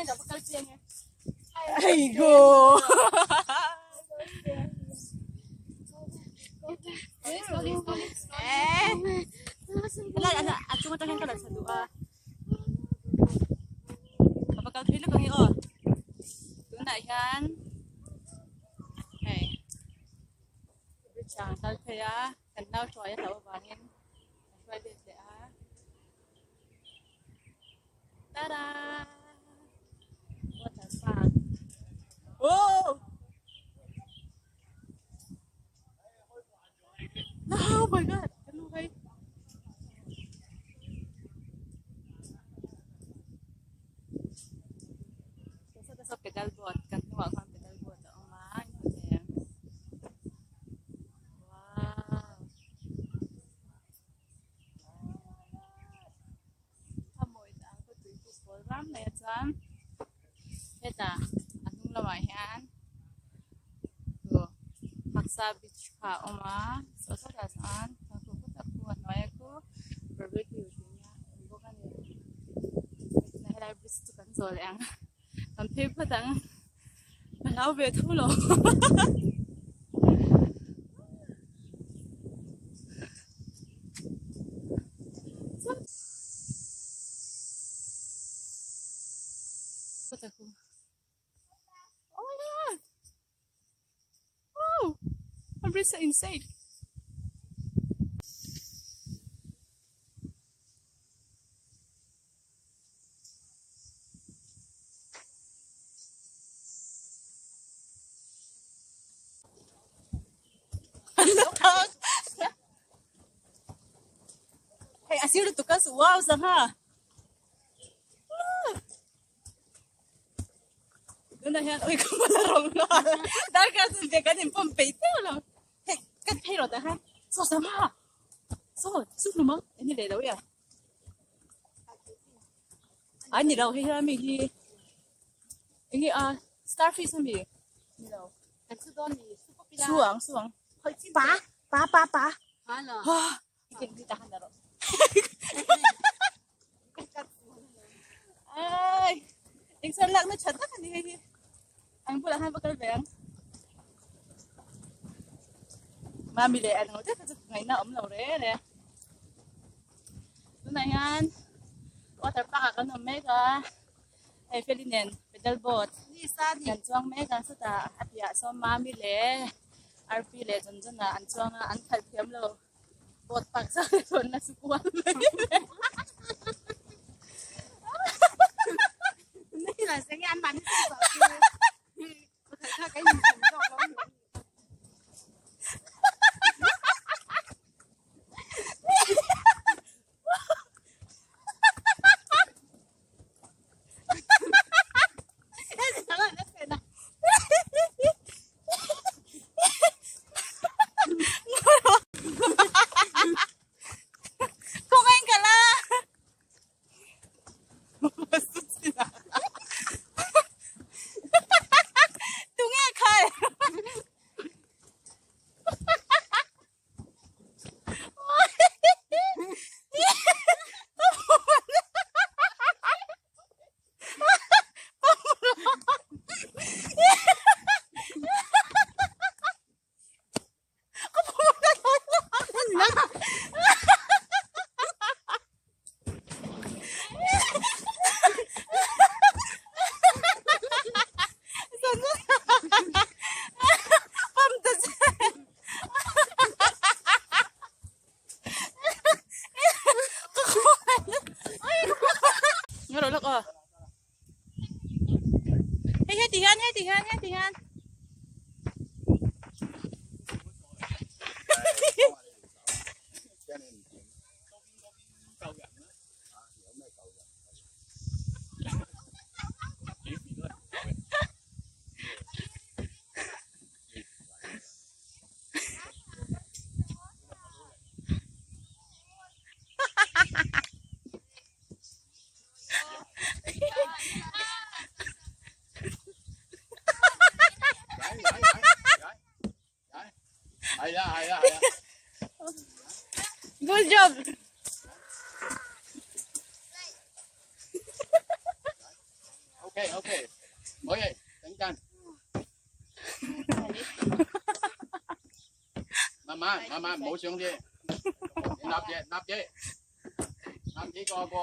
May dapat kalsiyan eh. Ay go. Wala at sumatahin ka lang sa dua. Kapag kalpilo kang iyo. Doon na yan. Okay. Bicara kalpaya. Kenal soalnya tahu bangin. Soalnya dia. Tada. What the fuck? Oh! Oh my god! Kaluhay. Kasi sa pedal boat, kan tuwa ko ang pedal boat. Oh my god. Wow. Kamoy ta ang tuloy ko program na yan. Eta, atong lamay yan. So, Paksa Beach ka oma. So, sa dasan, nakukutak ko ano ko. Barbecue niya. Ibo ka niya. Nahilay bisto kan so lang. Ang paper dang. Malaw be tulo. Kutak ko. Oh my god! Oh! I'm so insane. Hey, asilo to kas. Wow, sanga. Doon na yan. Uy, kumalarong na. Dahil kasi hindi ka din pampayte. Wala. Hey, katpero dahil. So, sama. So, suno mo. Ini leda uya. Ani raw, hey, rami. Ini, starfish hami. Ini raw. Suwang, suwang. Pa. Ano? Hindi tahan na raw. Ay, iksan lang na chat na kanina. Ang pulahan pagkalbang. Mamili ano ito kasi ngayon na umlaw rin eh. Doon na yan. Water park ako ng mega. Ay, Felinen, pedal boat. Gantuang mega sa ta. At ya, so mamili. Arpile, dun na. Antuang antal piyamlo. Boat park sa doon na sukuan. Đây là sẽ ăn bánh không sợ có thể là cái gì cũng được không? Kumain ka lang! Ngarolok oh. Hey, hatihan. OK，可以，等陣，慢慢，唔好上啲，立住個。